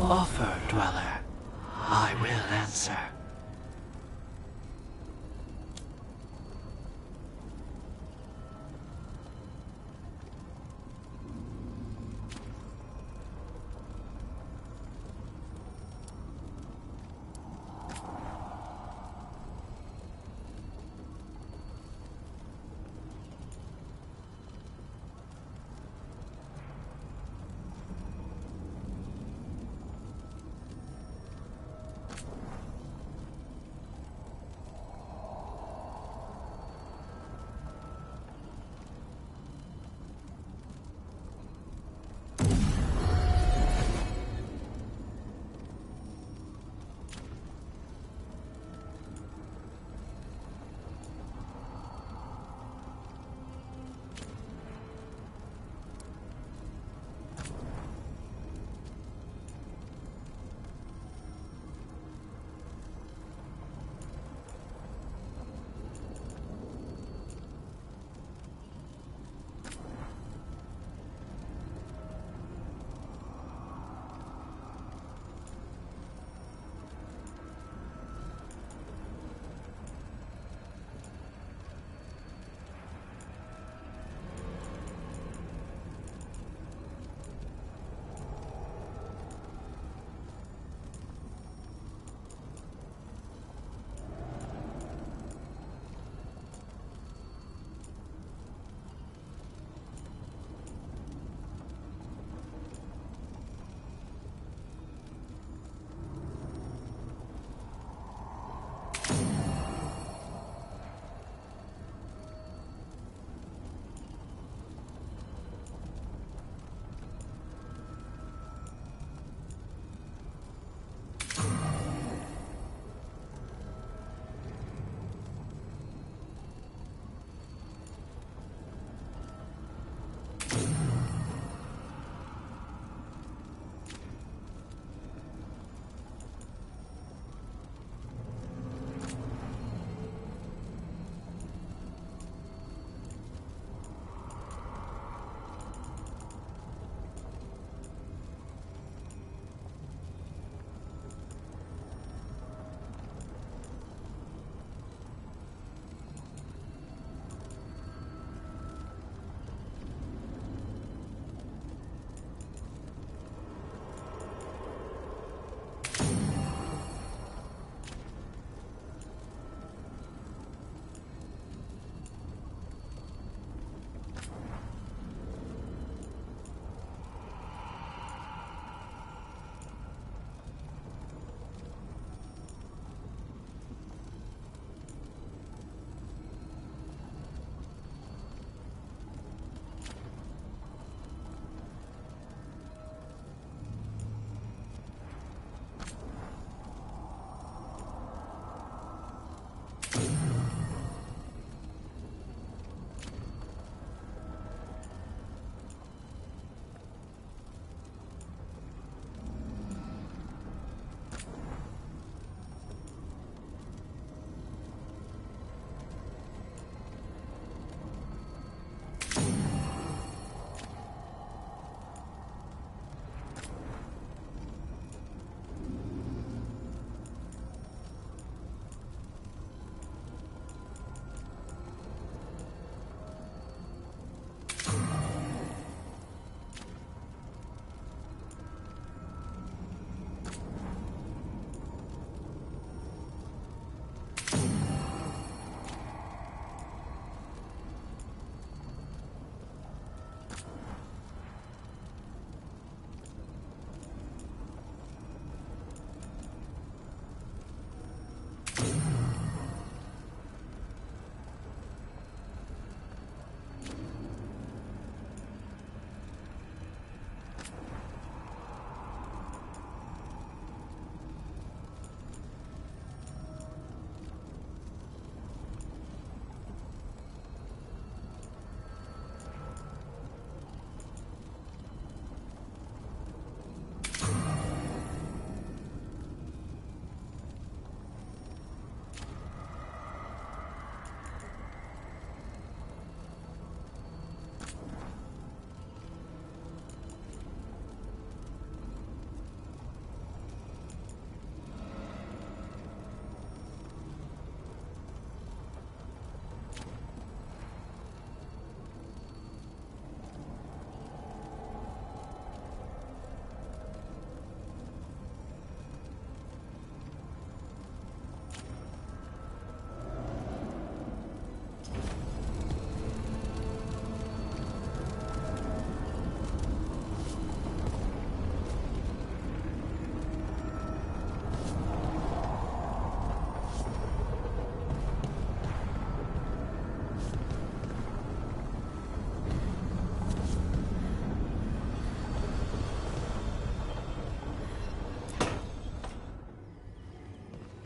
Offer, Dweller. I will answer.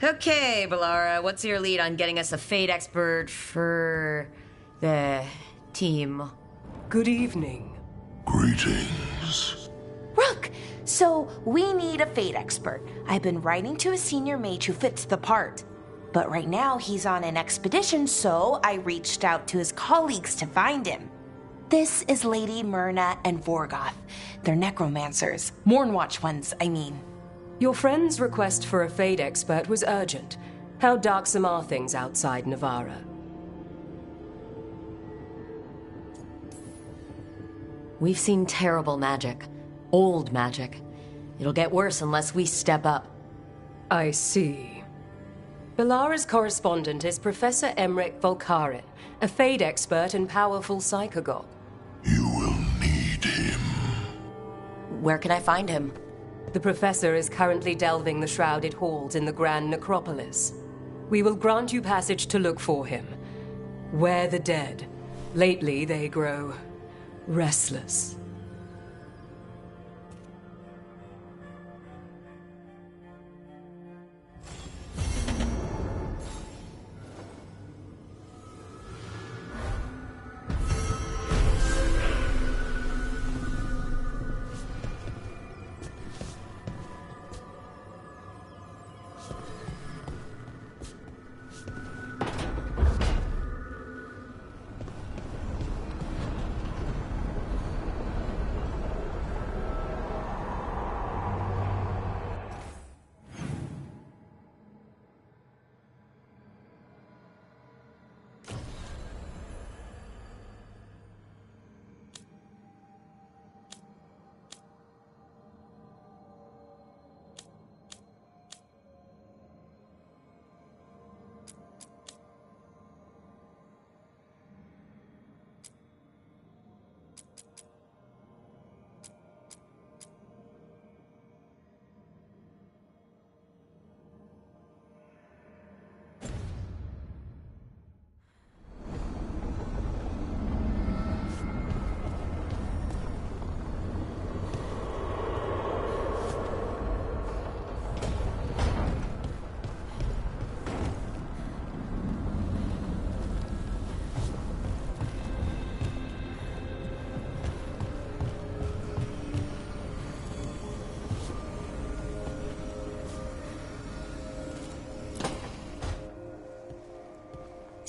Okay, Balara, what's your lead on getting us a fate expert for the team? Good evening. Greetings. Rook, so we need a fate expert. I've been writing to a senior mage who fits the part. But right now he's on an expedition, so I reached out to his colleagues to find him. This is Lady Myrna and Vorgoth. They're necromancers. Mournwatch ones, I mean. Your friend's request for a fate expert was urgent. How darksome are things outside Navarra? We've seen terrible magic. Old magic. It'll get worse unless we step up. I see. Balara's correspondent is Professor Emmerich Volkarin, a fate expert and powerful psychagogue. You will need him. Where can I find him? The professor is currently delving the shrouded halls in the Grand Necropolis. We will grant you passage to look for him. Where the dead. Lately they grow restless.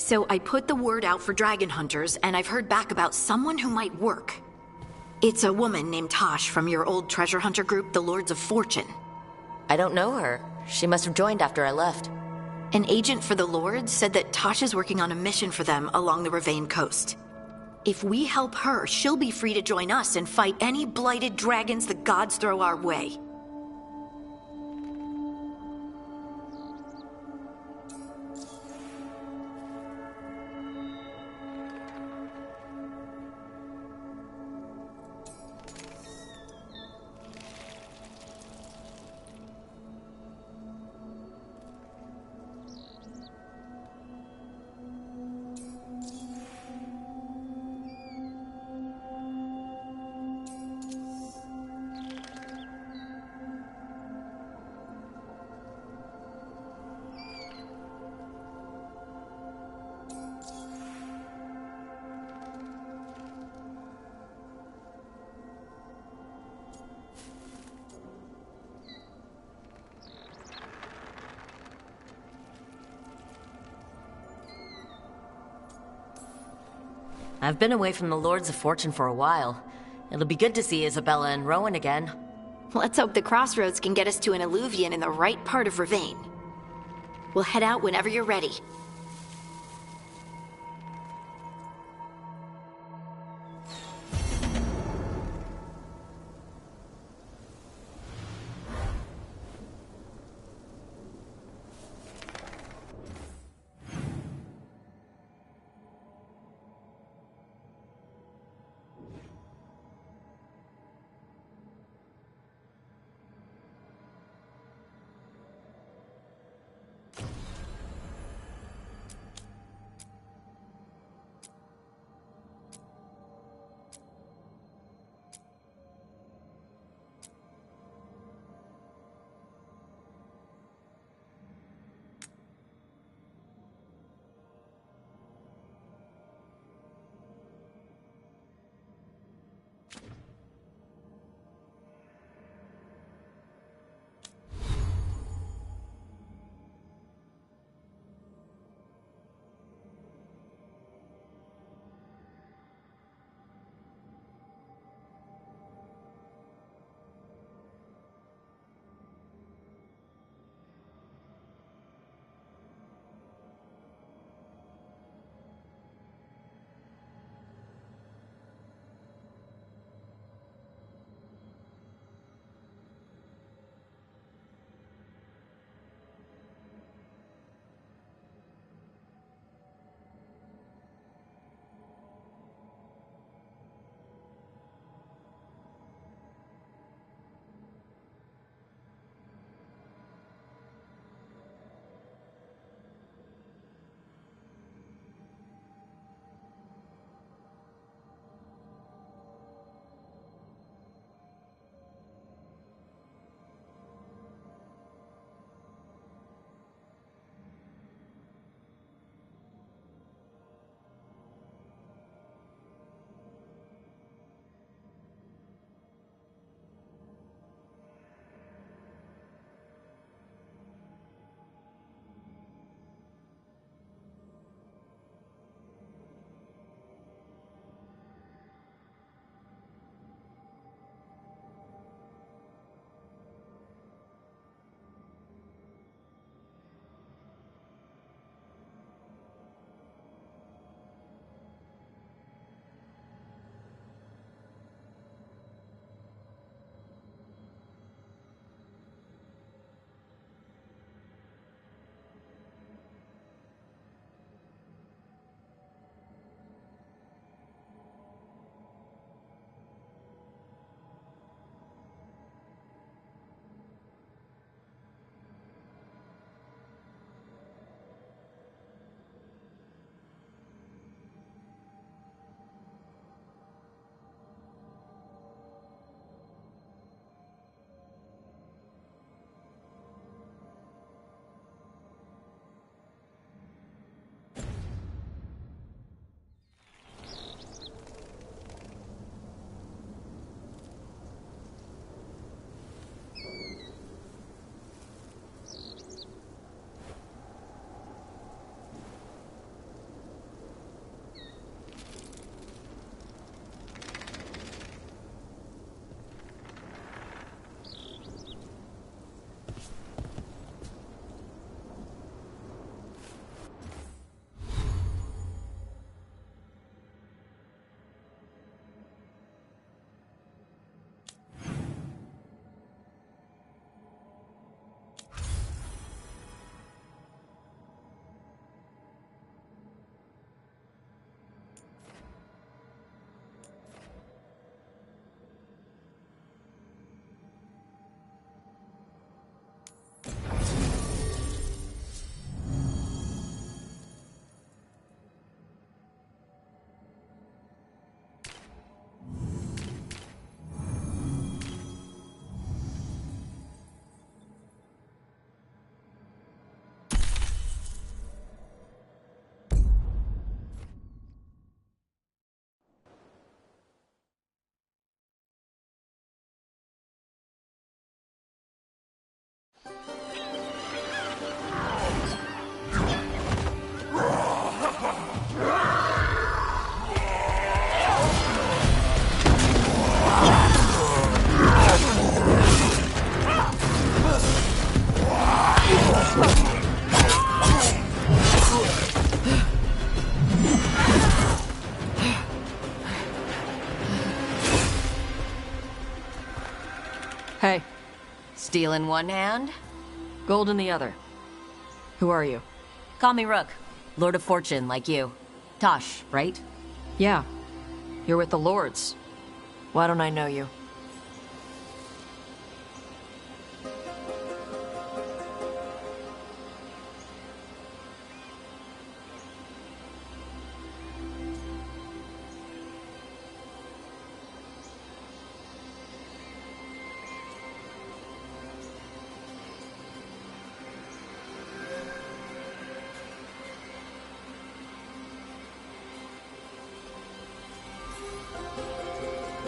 So I put the word out for dragon hunters, and I've heard back about someone who might work. It's a woman named Tosh from your old treasure hunter group, the Lords of Fortune. I don't know her. She must have joined after I left. An agent for the Lords said that Tosh is working on a mission for them along the Ravane coast. If we help her, she'll be free to join us and fight any blighted dragons the gods throw our way. I've been away from the Lords of Fortune for a while. It'll be good to see Isabella and Rowan again. Let's hope the crossroads can get us to an alluvion in the right part of Ravane. We'll head out whenever you're ready. Steel in one hand? Gold in the other. Who are you? Call me Rook. Lord of Fortune, like you. Tosh, right? Yeah. You're with the Lords. Why don't I know you?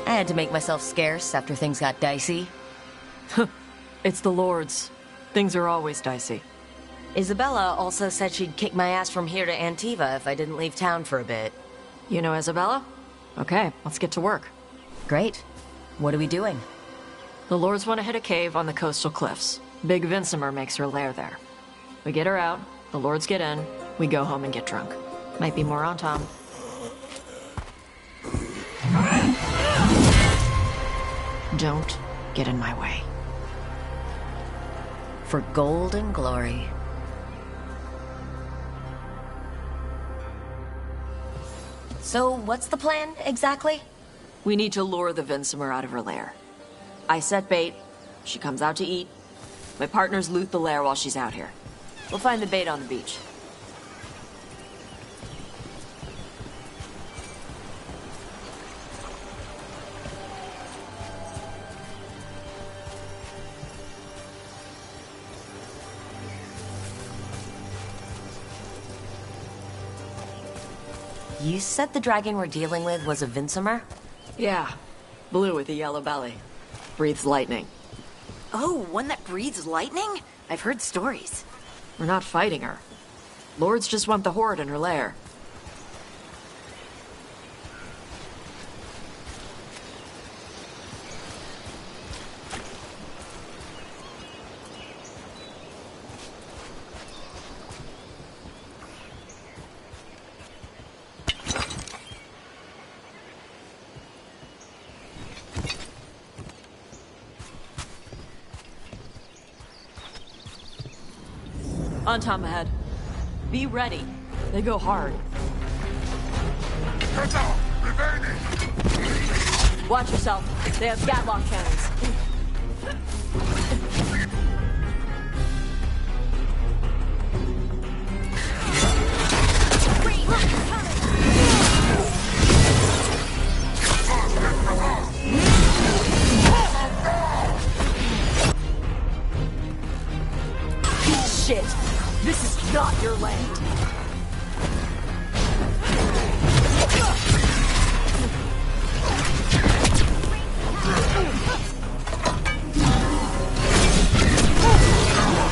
I had to make myself scarce after things got dicey. It's the Lords. Things are always dicey. Isabella also said she'd kick my ass from here to Antiva if I didn't leave town for a bit. You know Isabella? Okay, let's get to work. Great. What are we doing? The Lords want to hit a cave on the coastal cliffs. Big Vincimer makes her lair there. We get her out, the Lords get in, we go home and get drunk. Might be more on Tom. Don't get in my way. For gold and glory. So, what's the plan, exactly? We need to lure the Vincimer out of her lair. I set bait, she comes out to eat. My partners loot the lair while she's out here. We'll find the bait on the beach. You said the dragon we're dealing with was a Vincimer? Yeah, blue with a yellow belly. Breathes lightning. Oh, one that breathes lightning? I've heard stories. We're not fighting her. Lords just want the horde in her lair. On Tom ahead. Be ready. They go hard. Watch yourself. They have Gatlock cannons. Shit! This is not your land!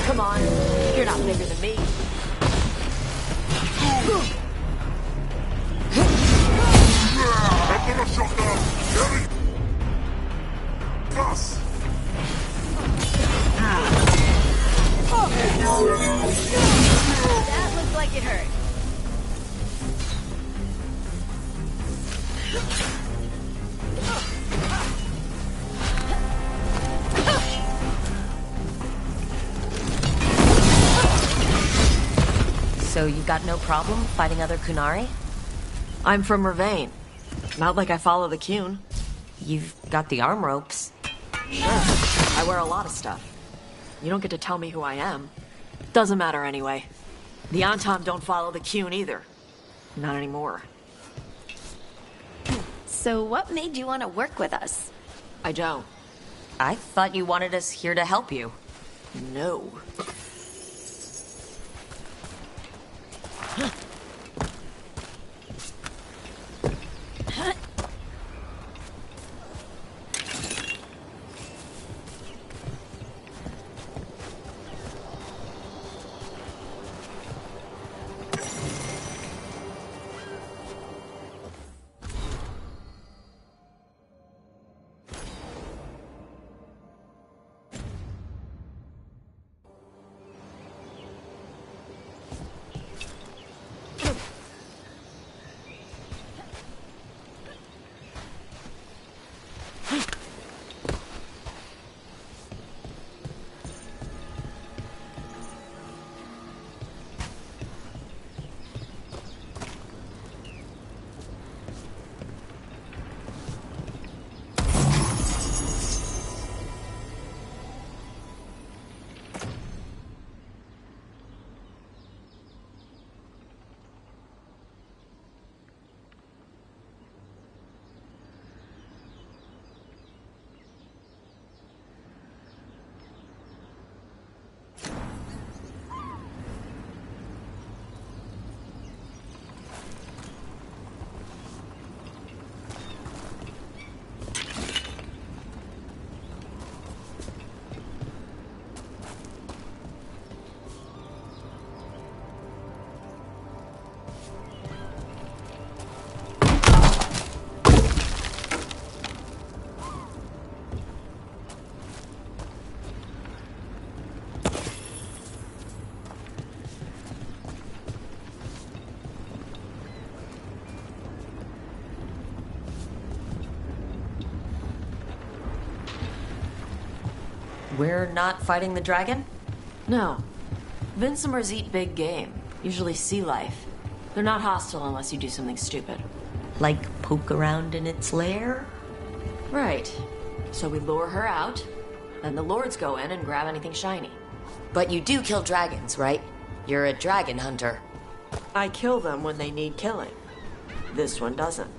Come on, you're not bigger than me. That looked like it hurt. So you got no problem fighting other Kunari? I'm from Ravain. Not like I follow the Qun. You've got the arm ropes. Sure, I wear a lot of stuff. You don't get to tell me who I am. Doesn't matter anyway. The Antom don't follow the Qun either. Not anymore. So what made you want to work with us? I don't. I thought you wanted us here to help you. No. We're not fighting the dragon? No. Vincimers eat big game, usually sea life. They're not hostile unless you do something stupid. Like poke around in its lair? Right. So we lure her out, then the lords go in and grab anything shiny. But you do kill dragons, right? You're a dragon hunter. I kill them when they need killing. This one doesn't.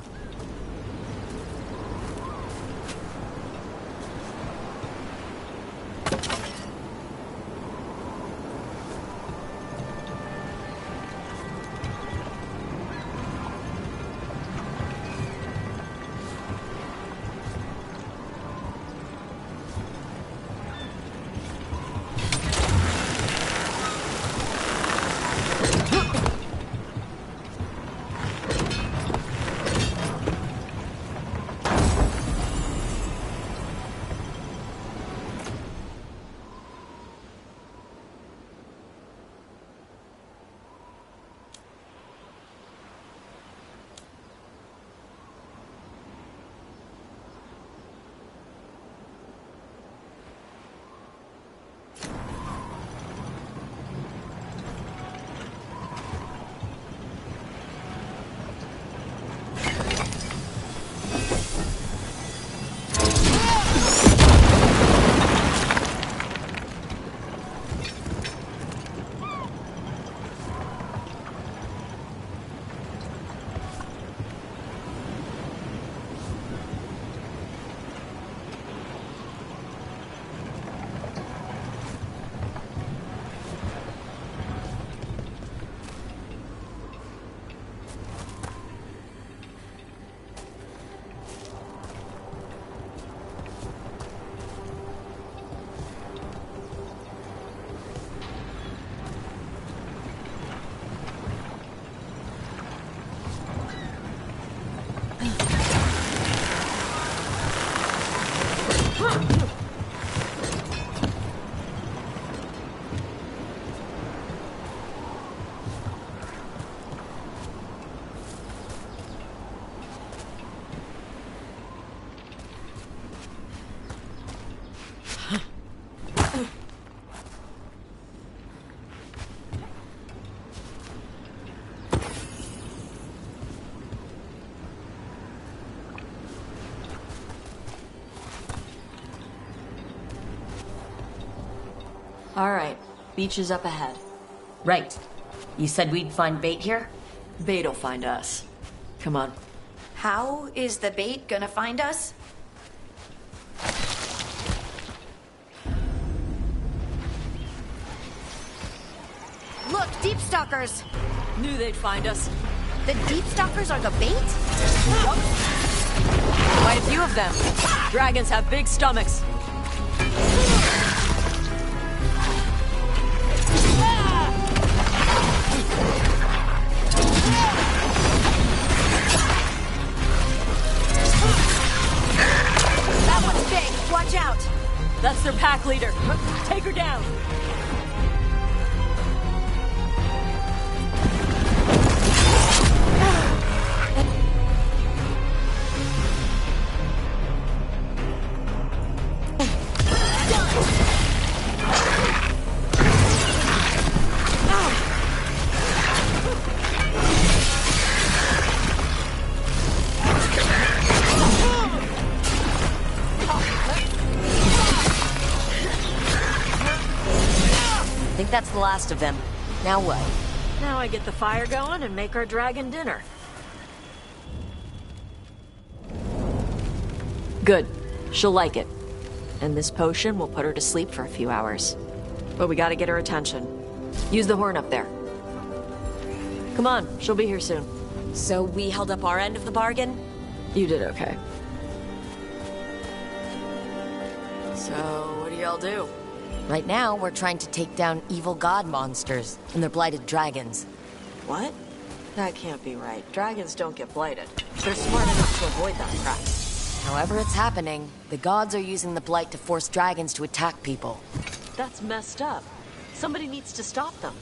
All right, beach is up ahead. Right. You said we'd find bait here? Bait'll find us. Come on. How is the bait gonna find us? Look, deep stalkers! Knew they'd find us. The deep stalkers are the bait? Quite a few of them. Dragons have big stomachs. That one's big. Watch out. That's their pack leader. Take her down. I think that's the last of them. Now what? Now I get the fire going and make our dragon dinner. Good. She'll like it. And this potion will put her to sleep for a few hours. But we gotta get her attention. Use the horn up there. Come on, she'll be here soon. So we held up our end of the bargain? You did okay. So, what do y'all do? Right now, we're trying to take down evil god monsters and their blighted dragons. What? That can't be right. Dragons don't get blighted. They're smart enough to avoid that crap. However it's happening, the gods are using the blight to force dragons to attack people. That's messed up. Somebody needs to stop them.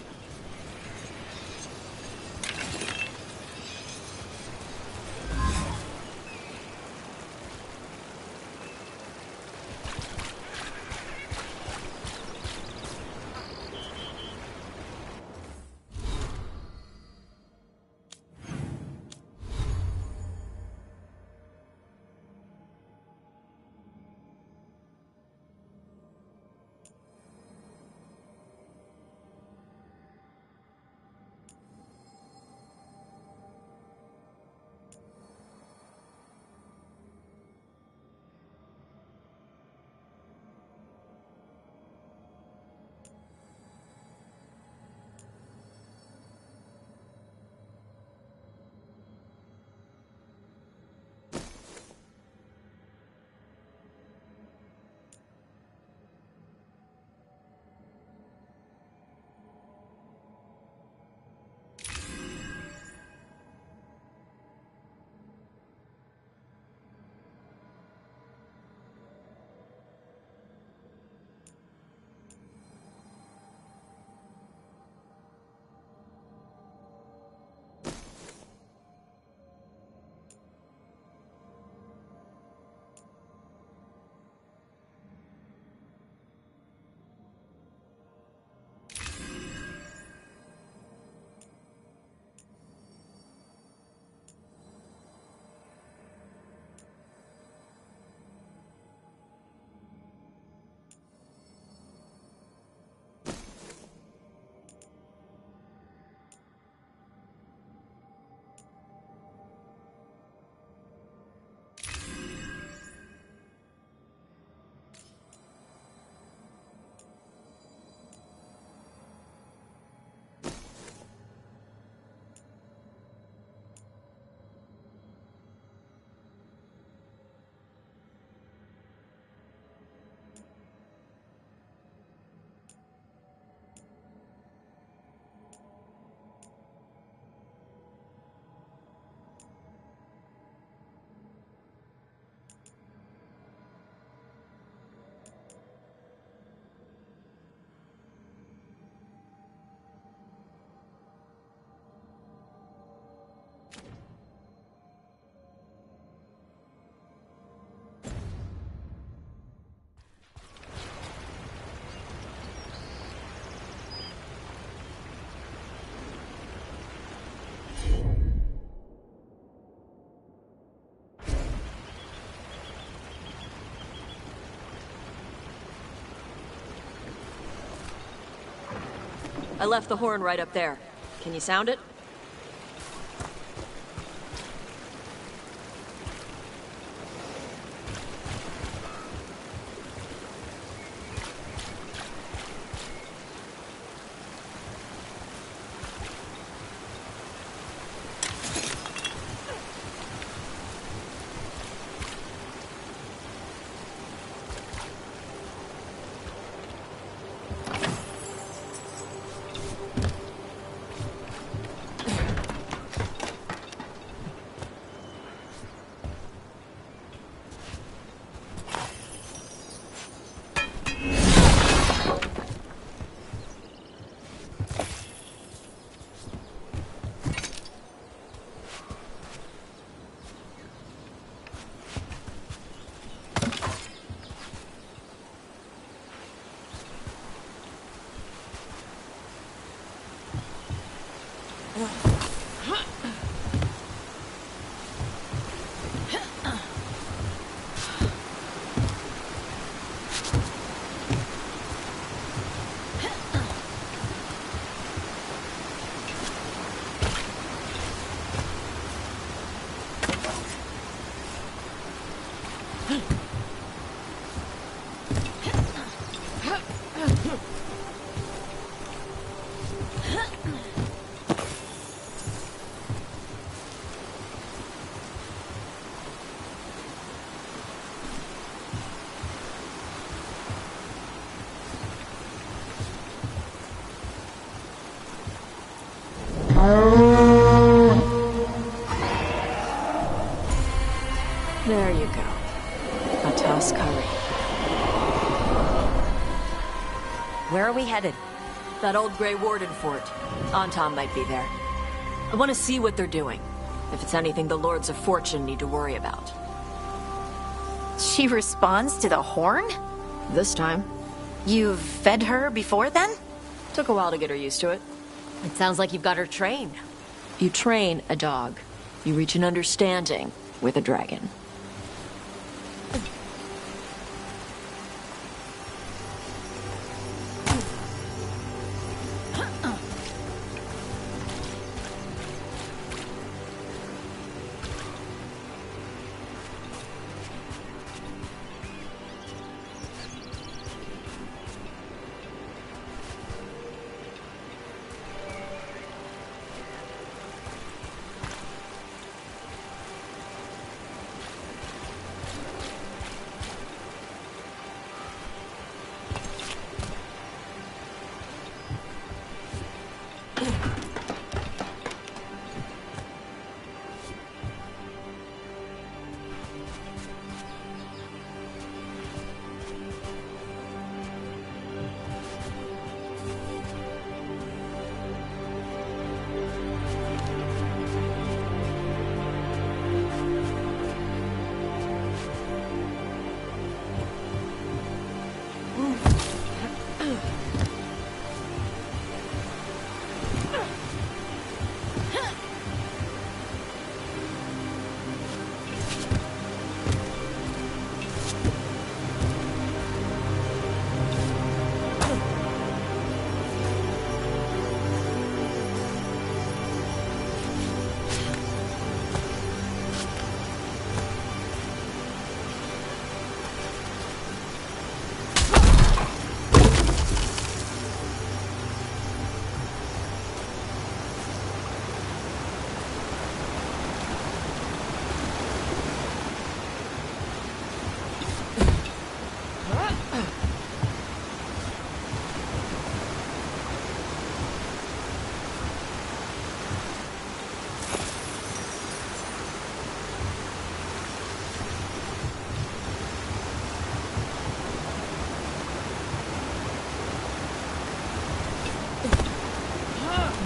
I left the horn right up there. Can you sound it? There you go. A Tuskari. Where are we headed? That old Grey Warden fort. Anton might be there. I want to see what they're doing. If it's anything the Lords of Fortune need to worry about. She responds to the horn? This time. You've fed her before then? Took a while to get her used to it. It sounds like you've got her trained. You train a dog. You reach an understanding with a dragon.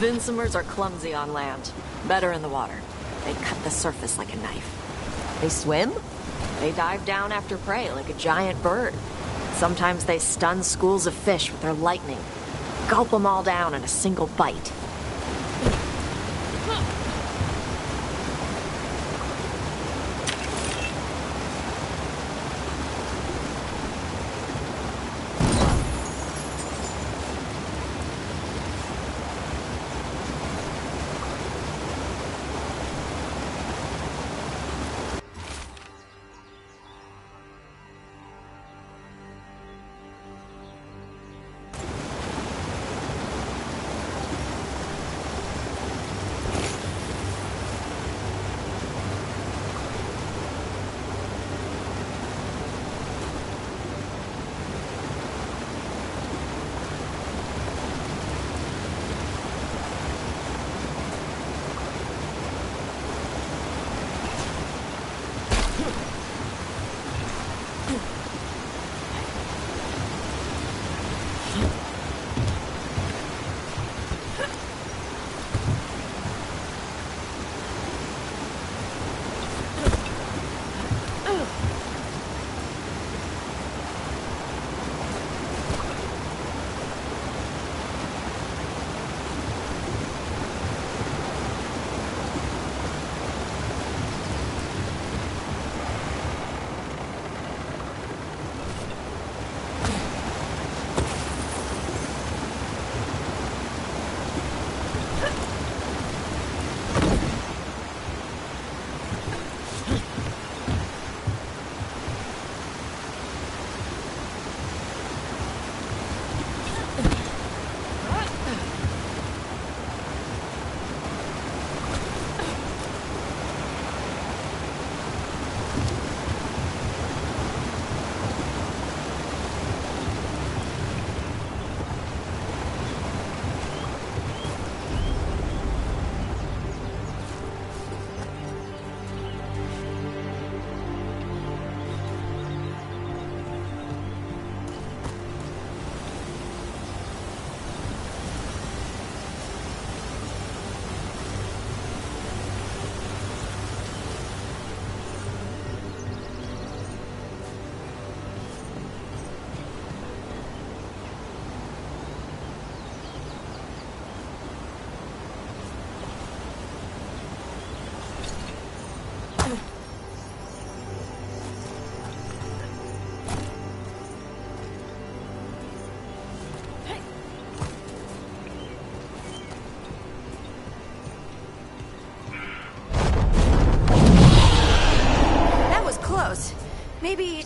Vincimers are clumsy on land, better in the water. They cut the surface like a knife. They swim? They dive down after prey like a giant bird. Sometimes they stun schools of fish with their lightning. Gulp them all down in a single bite.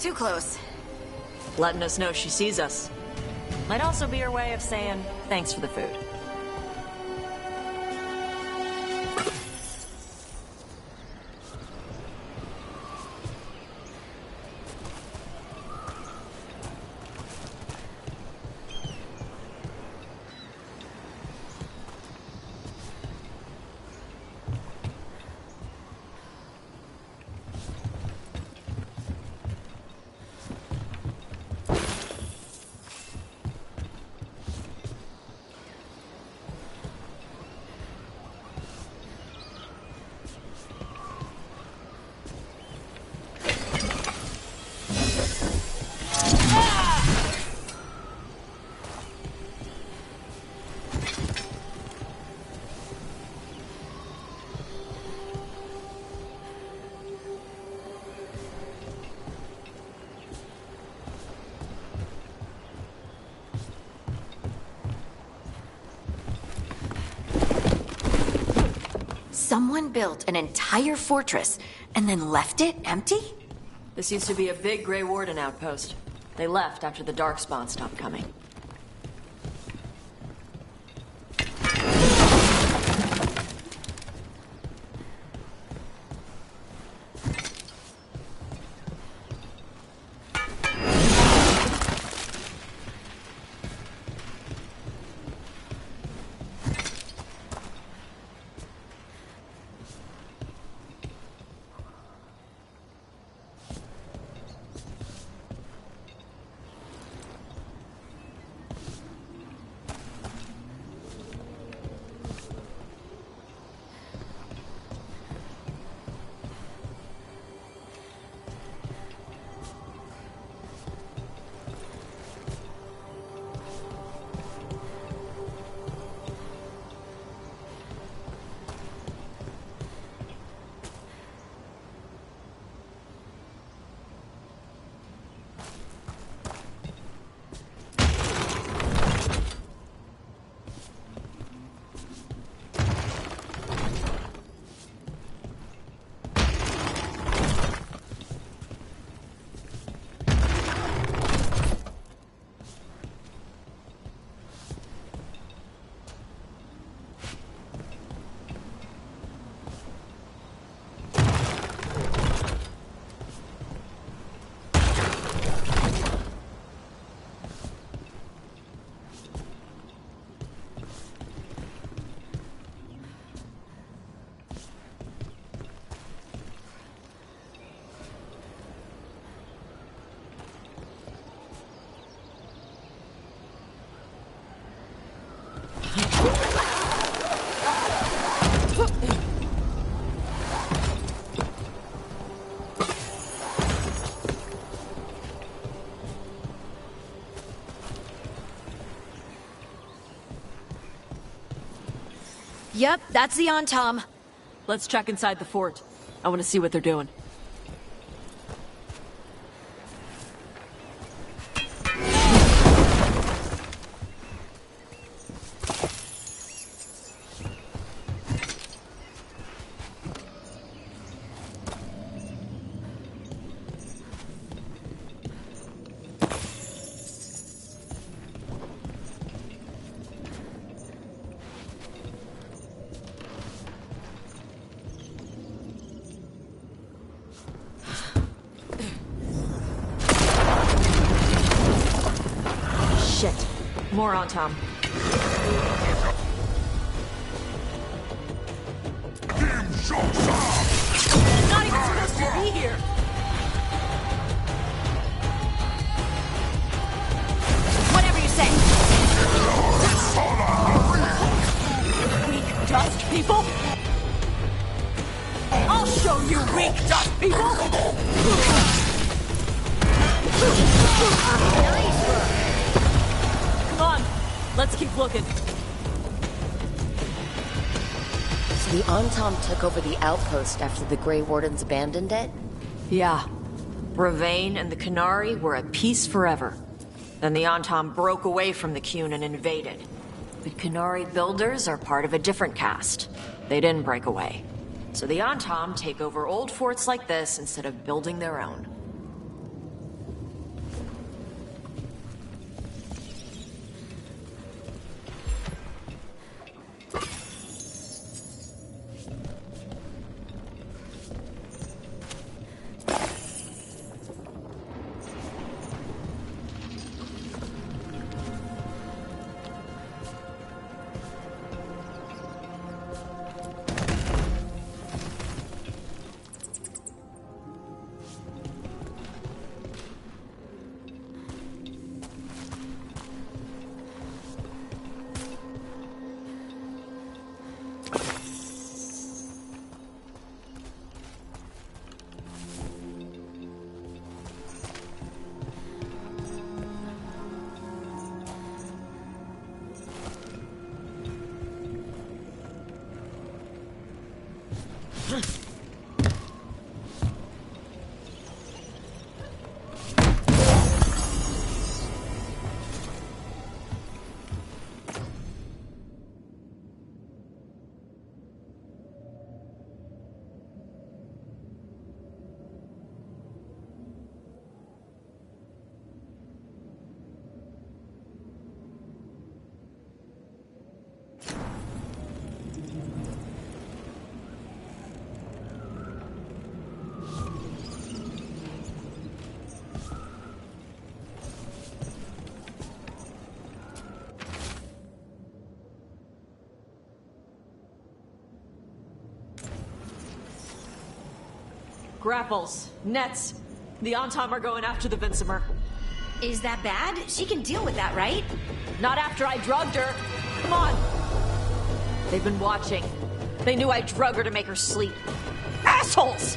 too close. Letting us know she sees us. Might also be her way of saying thanks for the food. Someone built an entire fortress and then left it empty? This used to be a big Grey Warden outpost. They left after the Darkspawn stopped coming. Yep, that's the Tom. Let's check inside the fort. I want to see what they're doing. More on Tom. Not even supposed to be here! Whatever you say. Weak dust people? I'll show you weak dust people! Come on, let's keep looking. So the Ontom took over the outpost after the Grey Wardens abandoned it? Yeah. Ravane and the Qunari were at peace forever. Then the Ontom broke away from the Qun and invaded. But Qunari builders are part of a different caste. They didn't break away. So the Ontom take over old forts like this instead of building their own. Grapples. Nets. The Antom are going after the Vincimer. Is that bad? She can deal with that, right? Not after I drugged her. Come on. They've been watching. They knew I drug her to make her sleep. Assholes!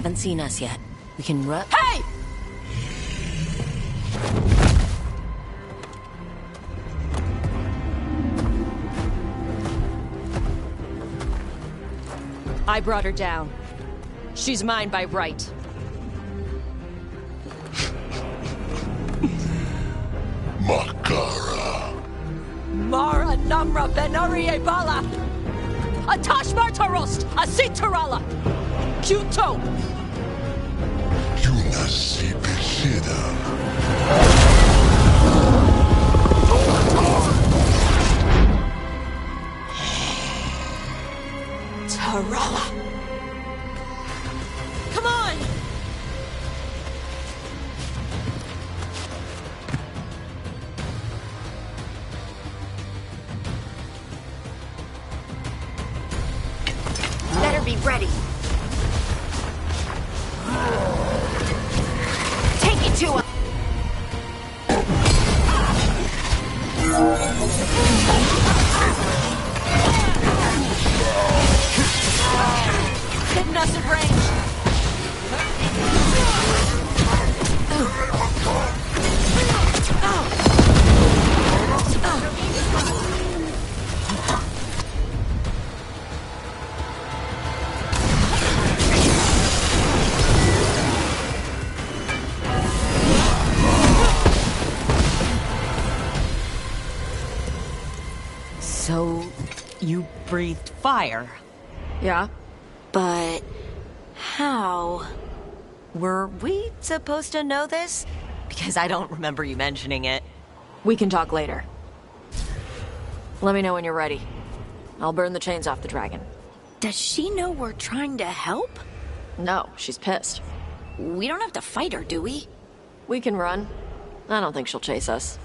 haven't seen us yet. We can run. Hey! I brought her down. She's mine by right. Makara. Mara Namra Benarie Bala! Atash Martarost! Asitarala! Kyuto! Yunasi Bishida. Tarala! Come on! Better be ready. Take it to him. Hitting us at range! So, you breathed fire. Yeah? But how? Were we supposed to know this? Because I don't remember you mentioning it. We can talk later. Let me know when you're ready. I'll burn the chains off the dragon. Does she know we're trying to help? No, she's pissed. We don't have to fight her, do we? We can run. I don't think she'll chase us.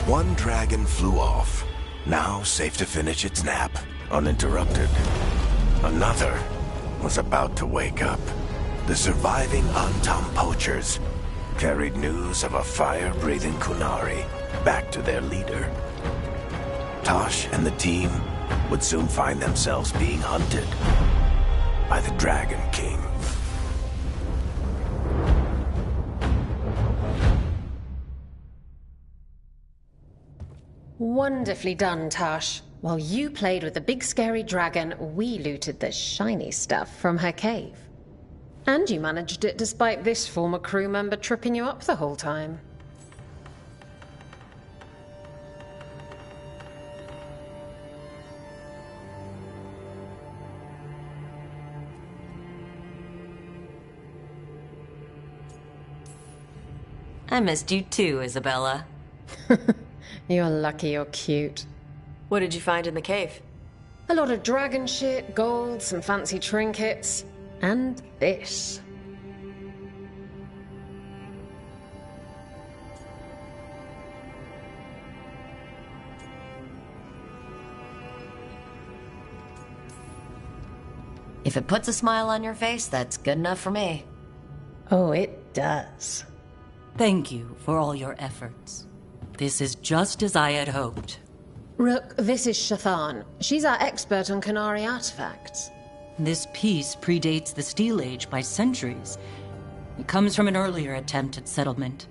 One dragon flew off, now safe to finish its nap, uninterrupted. Another was about to wake up. The surviving Antam poachers carried news of a fire-breathing Kunari back to their leader. Tosh and the team would soon find themselves being hunted by the Dragon King. Wonderfully done, Tash. While you played with the big scary dragon, we looted the shiny stuff from her cave. And you managed it despite this former crew member tripping you up the whole time. I missed you too, Isabella. You're lucky you're cute. What did you find in the cave? A lot of dragon shit, gold, some fancy trinkets, and this. If it puts a smile on your face, that's good enough for me. Oh, it does. Thank you for all your efforts. This is just as I had hoped. Rook, this is Shathan. She's our expert on Kunari artifacts. This piece predates the Steel Age by centuries. It comes from an earlier attempt at settlement.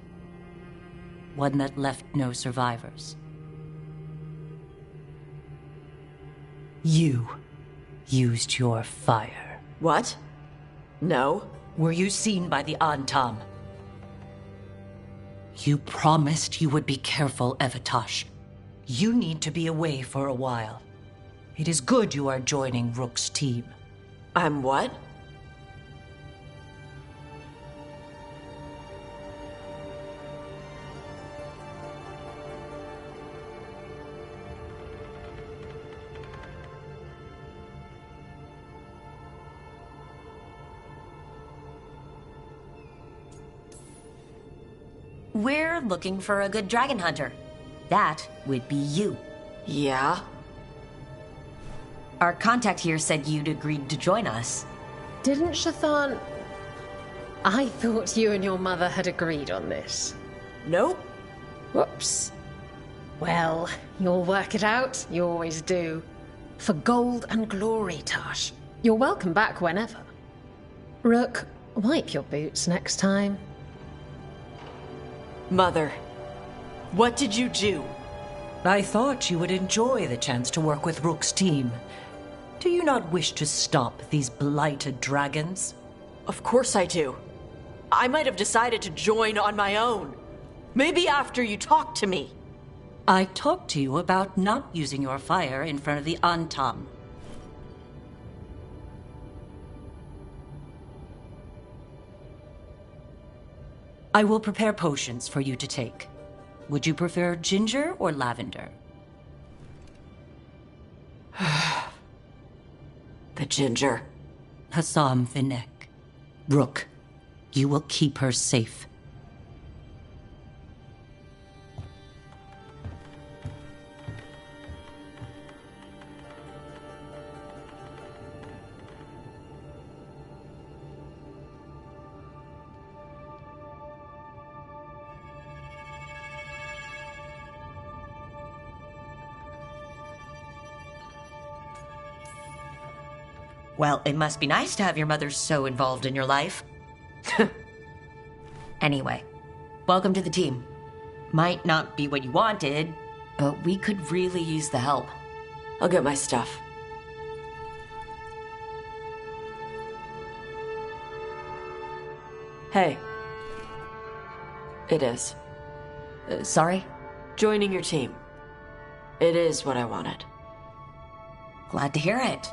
One that left no survivors. You used your fire. What? No. Were you seen by the Antam? You promised you would be careful, Evatosh. You need to be away for a while. It is good you are joining Rook's team. I'm what? We're looking for a good dragon hunter. That would be you. Yeah? Our contact here said you'd agreed to join us. Didn't Shathan... I thought you and your mother had agreed on this. Nope. Whoops. Well, you'll work it out. You always do. For gold and glory, Tash. You're welcome back whenever. Rook, wipe your boots next time. Mother, what did you do? I thought you would enjoy the chance to work with Rook's team. Do you not wish to stop these blighted dragons? Of course I do. I might have decided to join on my own. Maybe after you talked to me. I talked to you about not using your fire in front of the Antam. I will prepare potions for you to take. Would you prefer ginger or lavender? The ginger. Hassam Vinek. Rook, you will keep her safe. Well, it must be nice to have your mother so involved in your life. Anyway, welcome to the team. Might not be what you wanted, but we could really use the help. I'll get my stuff. Hey. It is. Sorry? Joining your team. It is what I wanted. Glad to hear it.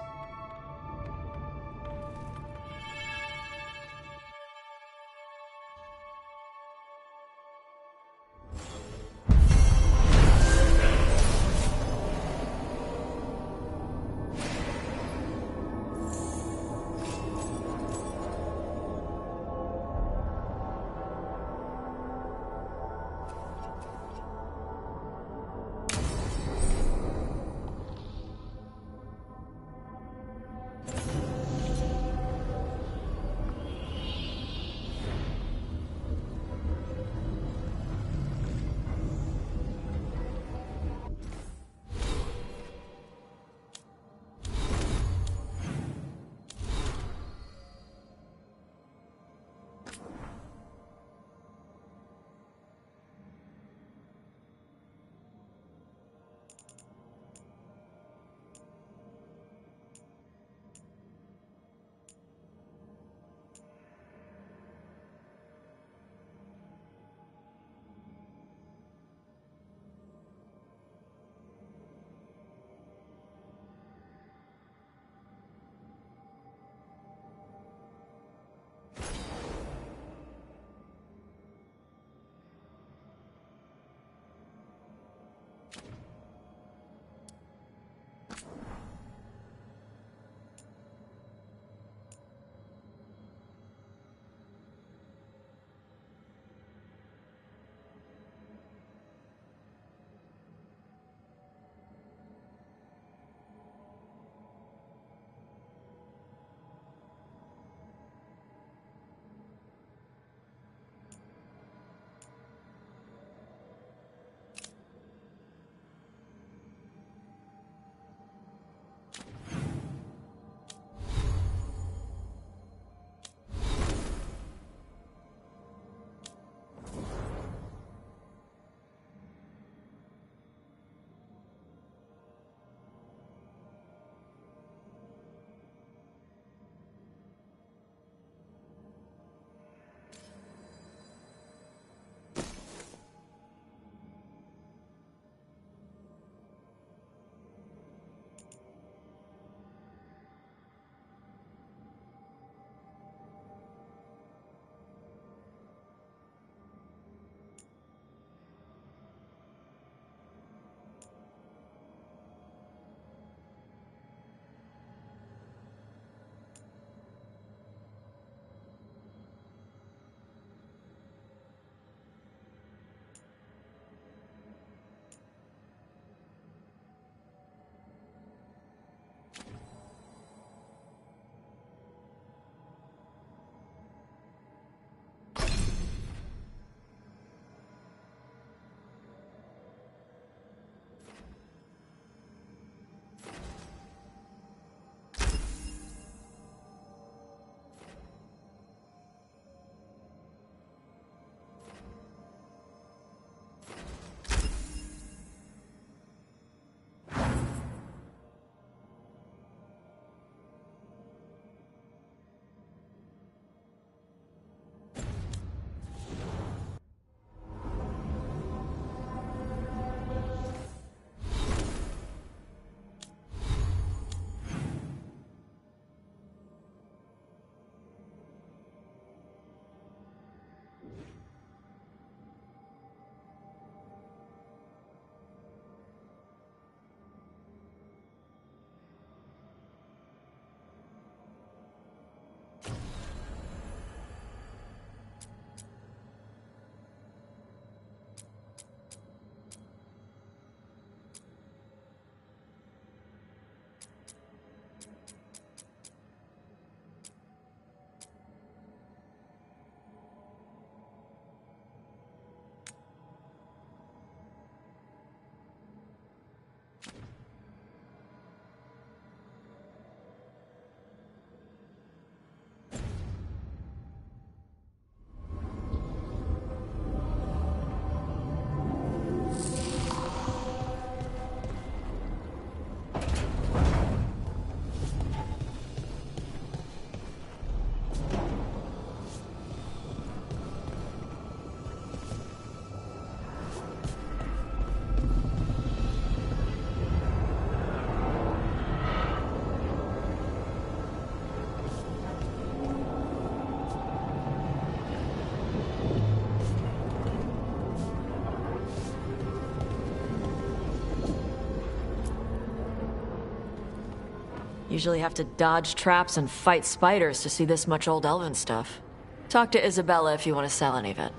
Usually have to dodge traps and fight spiders to see this much old elven stuff. Talk to Isabella if you want to sell any of it.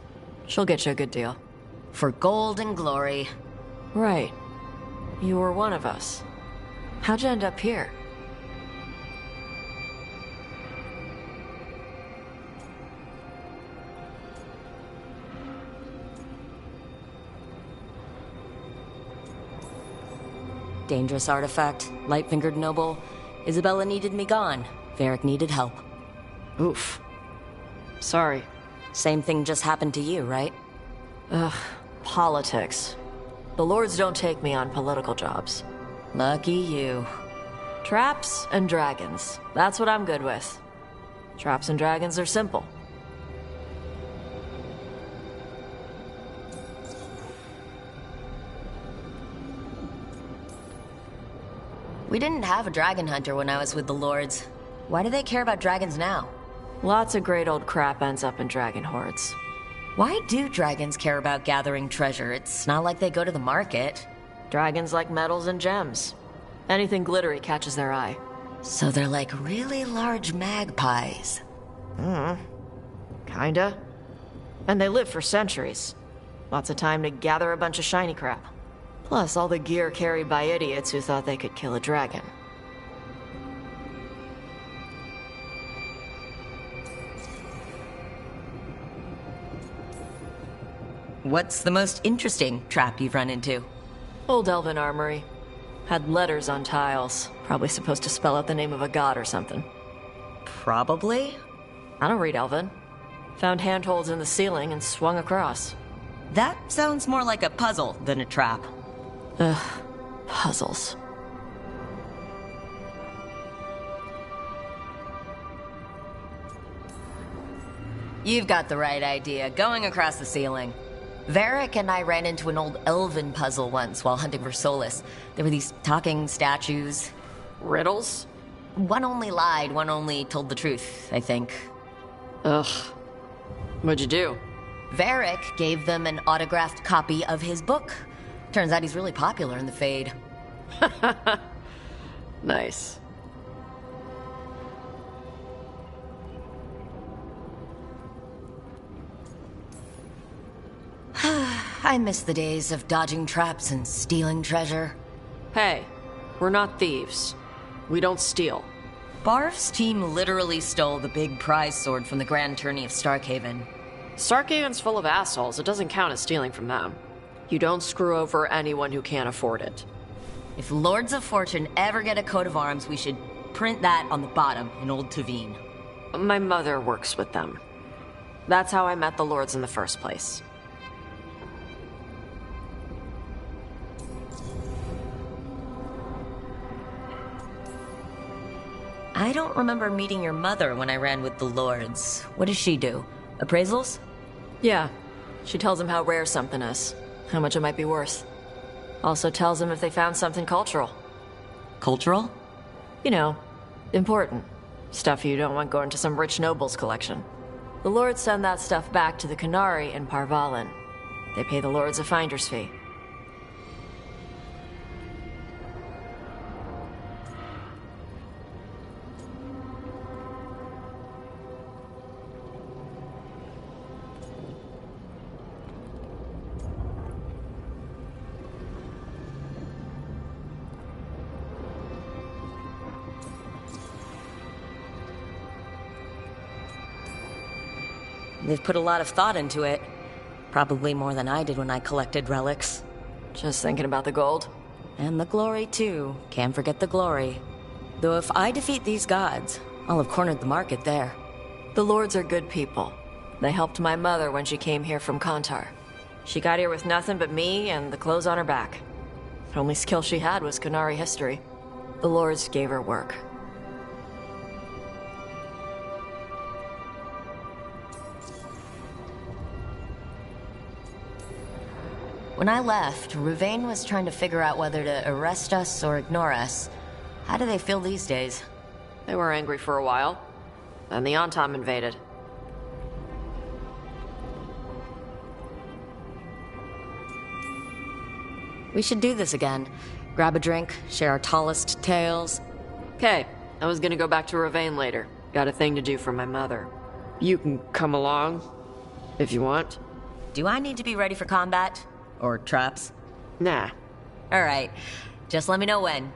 She'll get you a good deal. For gold and glory. Right. You were one of us. How'd you end up here? Dangerous artifact, light-fingered noble. Isabella needed me gone. Varric needed help. Oof. Sorry. Same thing just happened to you, right? Ugh, politics. The lords don't take me on political jobs. Lucky you. Traps and dragons. That's what I'm good with. Traps and dragons are simple. We didn't have a dragon hunter when I was with the lords. Why do they care about dragons now? Lots of great old crap ends up in dragon hordes. Why do dragons care about gathering treasure? It's not like they go to the market. Dragons like metals and gems. Anything glittery catches their eye. So they're like really large magpies. Kinda. And they live for centuries. Lots of time to gather a bunch of shiny crap. Plus all the gear carried by idiots who thought they could kill a dragon. What's the most interesting trap you've run into? Old elven armory. Had letters on tiles. Probably supposed to spell out the name of a god or something. Probably? I don't read elven. Found handholds in the ceiling and swung across. That sounds more like a puzzle than a trap. Ugh, puzzles. You've got the right idea, going across the ceiling. Varric and I ran into an old elven puzzle once while hunting for Solus. There were these talking statues. Riddles? One only lied, one only told the truth, I think. Ugh. What'd you do? Varric gave them an autographed copy of his book. Turns out he's really popular in the Fade. Nice. I miss the days of dodging traps and stealing treasure. Hey, we're not thieves. We don't steal. Barf's team literally stole the big prize sword from the Grand Tourney of Starkhaven. Starkhaven's full of assholes. It doesn't count as stealing from them. You don't screw over anyone who can't afford it. If Lords of Fortune ever get a coat of arms, we should print that on the bottom in Old Tavine. My mother works with them. That's how I met the lords in the first place. I don't remember meeting your mother when I ran with the Lords. What does she do? Appraisals? Yeah. She tells them how rare something is, how much it might be worth. Also tells them if they found something cultural. Cultural? You know, important. Stuff you don't want going to some rich noble's collection. The lords send that stuff back to the Canary in Parvalin. They pay the lords a finder's fee. They've put a lot of thought into it. Probably more than I did when I collected relics. Just thinking about the gold? And the glory, too. Can't forget the glory. Though if I defeat these gods, I'll have cornered the market there. The lords are good people. They helped my mother when she came here from Kontar. She got here with nothing but me and the clothes on her back. The only skill she had was Canary history. The lords gave her work. When I left, Ruvain was trying to figure out whether to arrest us or ignore us. How do they feel these days? They were angry for a while. Then the Antam invaded. We should do this again. Grab a drink, share our tallest tales. Okay, I was gonna go back to Ravane later. Got a thing to do for my mother. You can come along, if you want. Do I need to be ready for combat? Or traps? Nah. Alright. Just let me know when.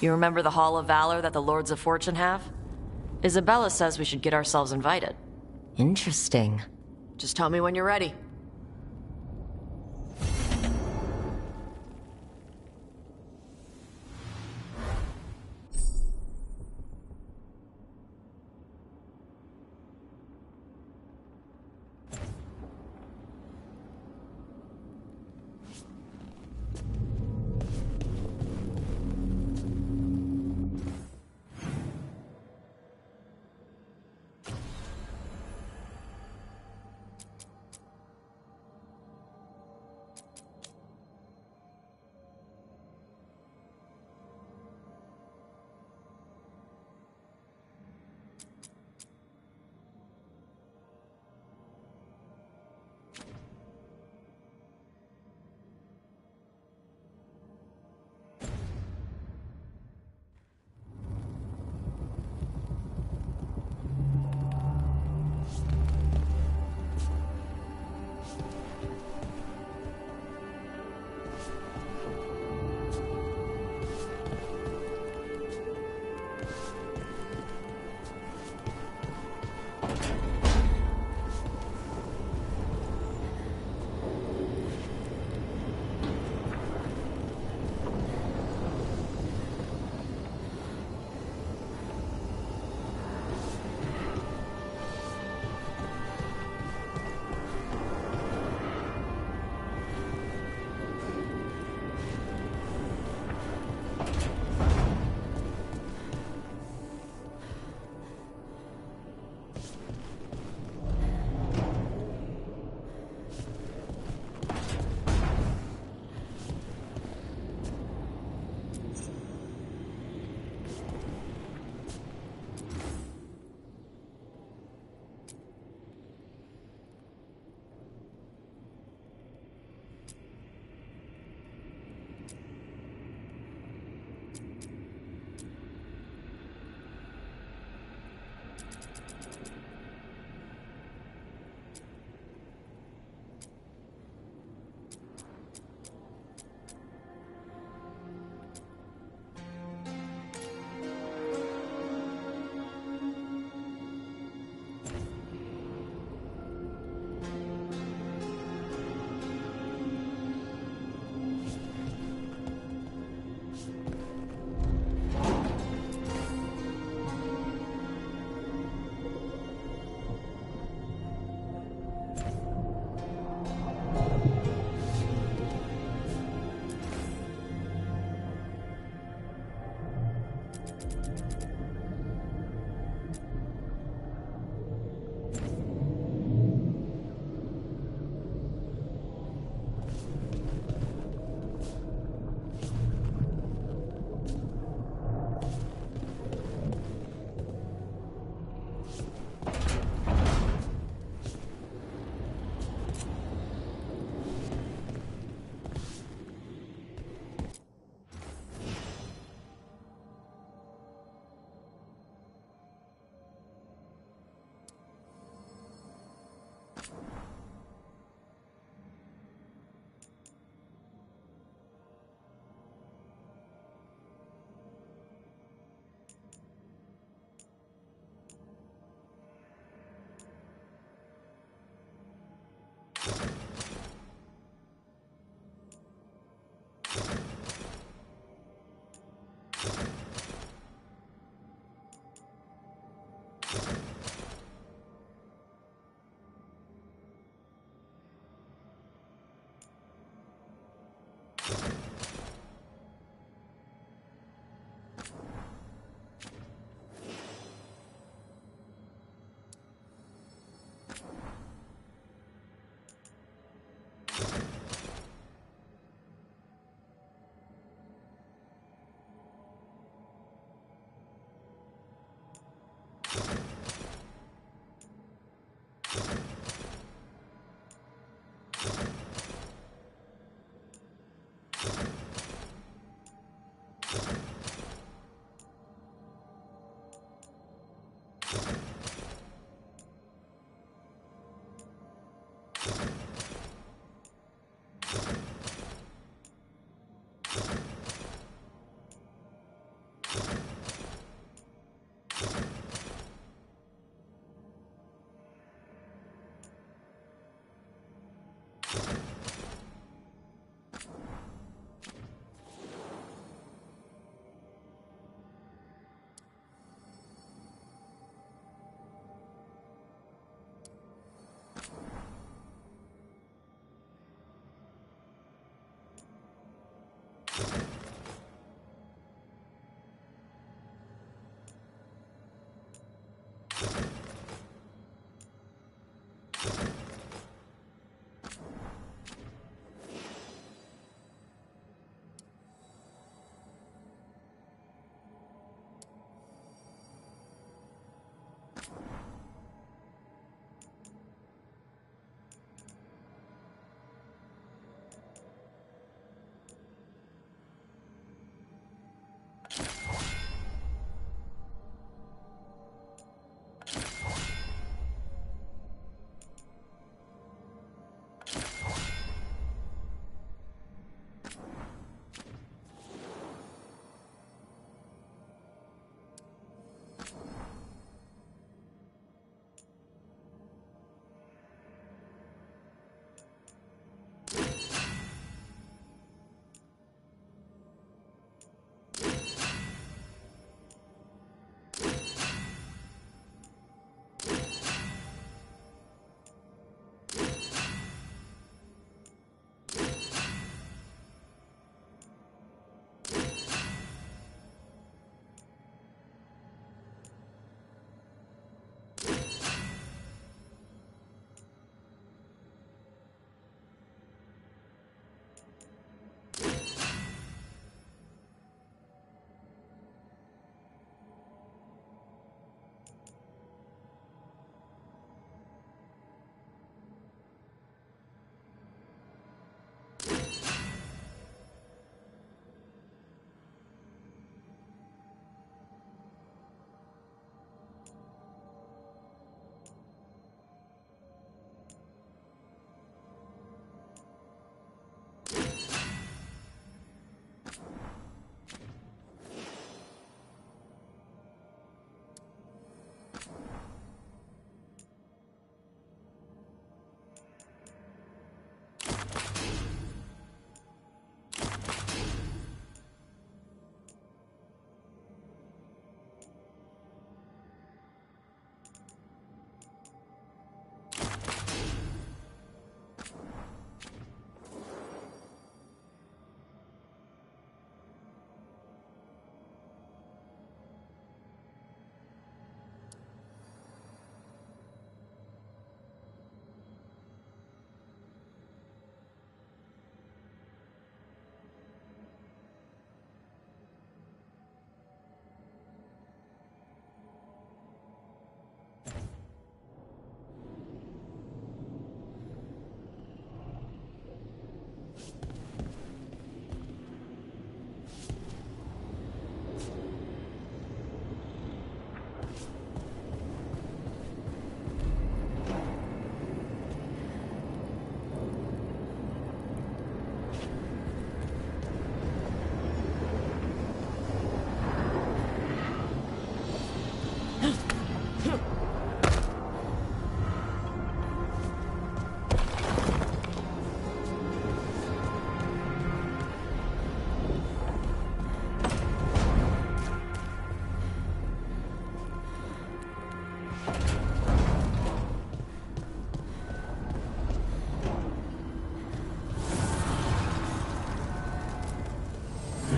You remember the Hall of Valor that the Lords of Fortune have? Isabella says we should get ourselves invited. Interesting. Just tell me when you're ready.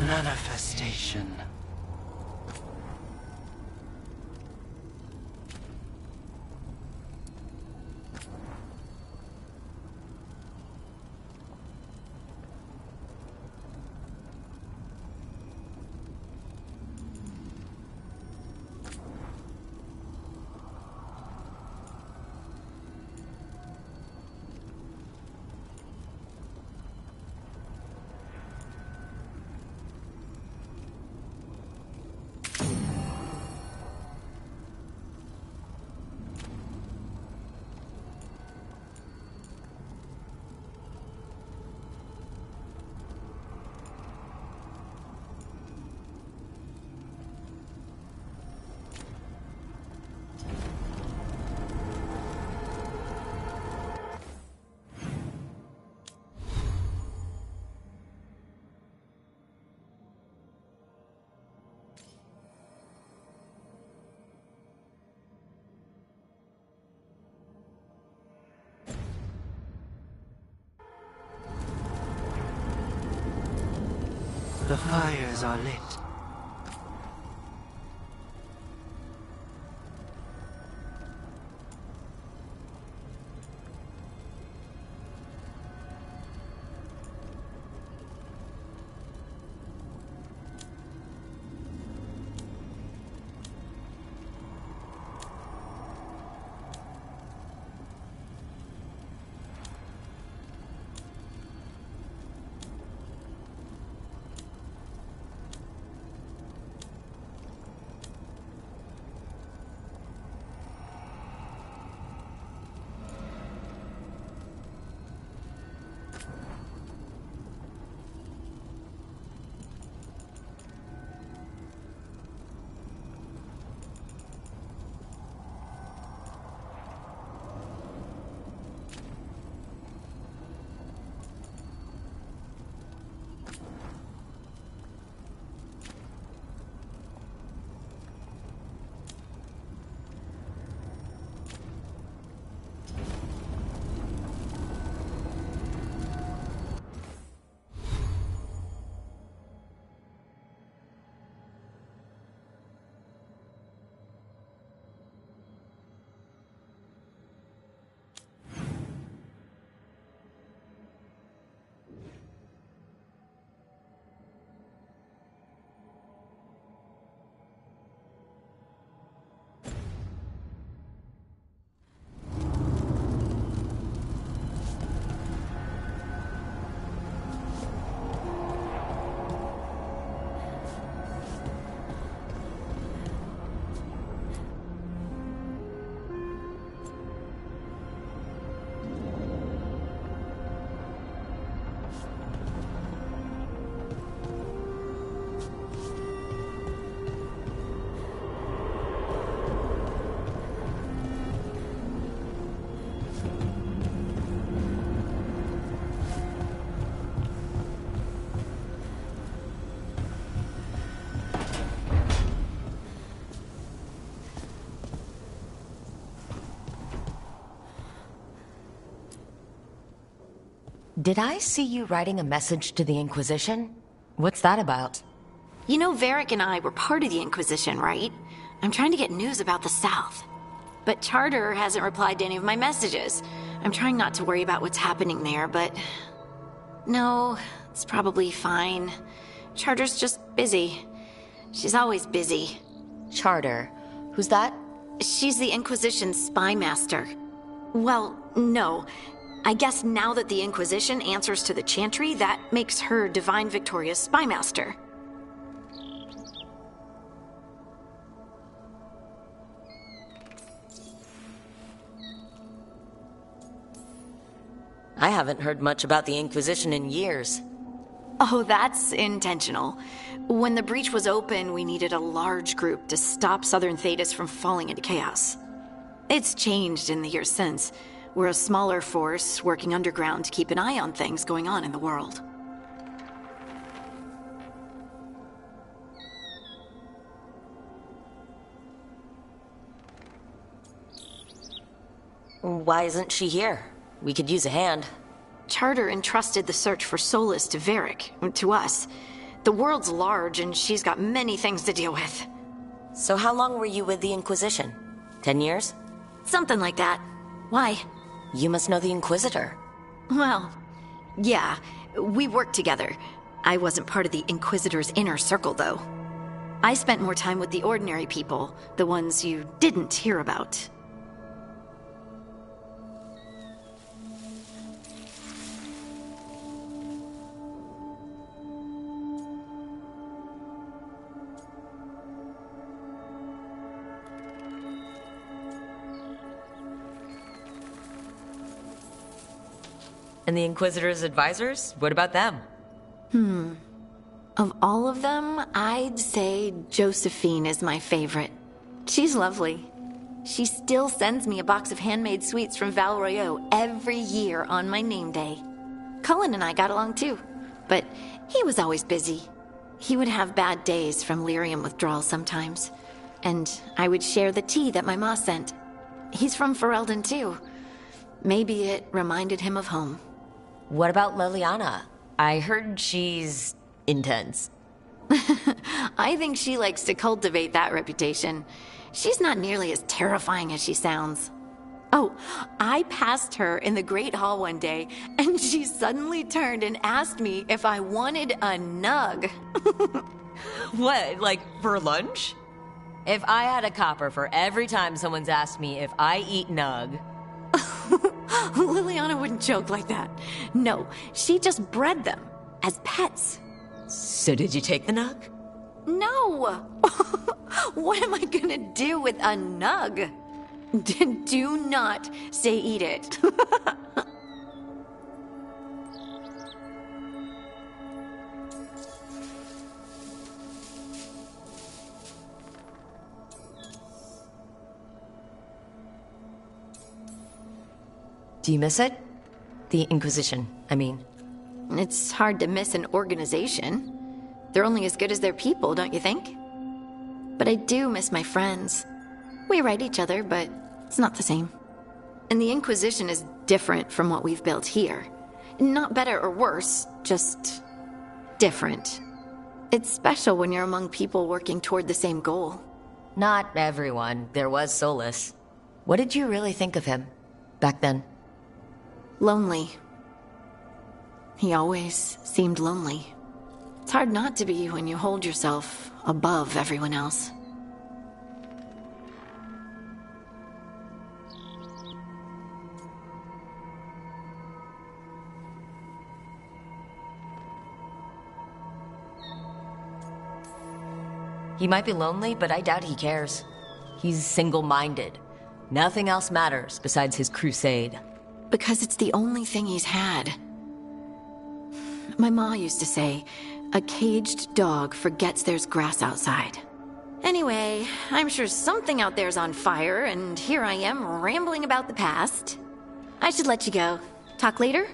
Manifestation. The fires are lit. Did I see you writing a message to the Inquisition? What's that about? You know, Varric and I were part of the Inquisition, right? I'm trying to get news about the South. But Charter hasn't replied to any of my messages. I'm trying not to worry about what's happening there, but... No, it's probably fine. Charter's just busy. She's always busy. Charter? Who's that? She's the Inquisition's spy master. Well, no. I guess now that the Inquisition answers to the Chantry, that makes her Divine Victoria's spy master. I haven't heard much about the Inquisition in years. Oh, that's intentional. When the breach was open, we needed a large group to stop Southern Thedas from falling into chaos. It's changed in the years since. We're a smaller force working underground to keep an eye on things going on in the world. Why isn't she here? We could use a hand. Charter entrusted the search for Solus to Varric, to us. The world's large and she's got many things to deal with. So how long were you with the Inquisition? 10 years? Something like that. Why? You must know the Inquisitor. Well, yeah, we worked together. I wasn't part of the Inquisitor's inner circle, though. I spent more time with the ordinary people, the ones you didn't hear about. And the Inquisitor's advisors? What about them? Of all of them, I'd say Josephine is my favorite. She's lovely. She still sends me a box of handmade sweets from Val Royeaux every year on my name day. Cullen and I got along too, but he was always busy. He would have bad days from lyrium withdrawal sometimes, and I would share the tea that my ma sent. He's from Ferelden too. Maybe it reminded him of home. What about Liliana? I heard she's intense. I think she likes to cultivate that reputation. She's not nearly as terrifying as she sounds. Oh, I passed her in the Great Hall one day, and she suddenly turned and asked me if I wanted a nug. What, like for lunch? If I had a copper for every time someone's asked me if I eat nug... Liliana wouldn't joke like that. No, she just bred them as pets. So did you take the nug? No! What am I gonna do with a nug? Do not say eat it. Do you miss it? The Inquisition, I mean. It's hard to miss an organization. They're only as good as their people, don't you think? But I do miss my friends. We write each other, but it's not the same. And the Inquisition is different from what we've built here. Not better or worse, just different. It's special when you're among people working toward the same goal. Not everyone. There was Solus. What did you really think of him back then? Lonely. He always seemed lonely. It's hard not to be when you hold yourself above everyone else. He might be lonely, but I doubt he cares. He's single-minded. Nothing else matters besides his crusade. Because it's the only thing he's had. My ma used to say, a caged dog forgets there's grass outside. Anyway, I'm sure something out there's on fire, and here I am rambling about the past. I should let you go. Talk later?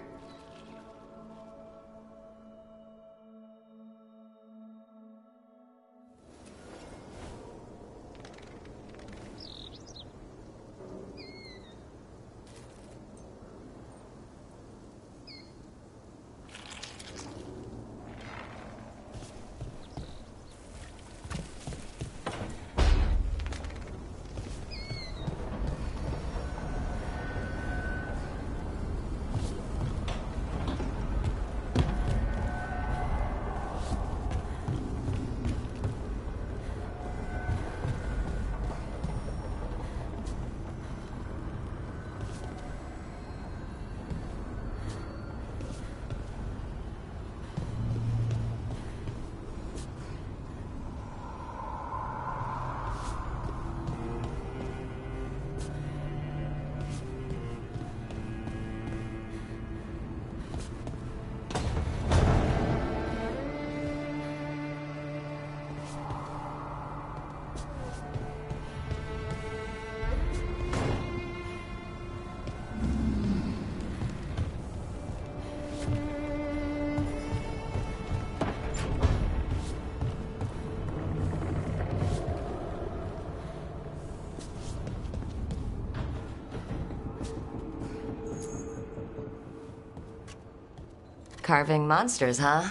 Carving monsters, huh?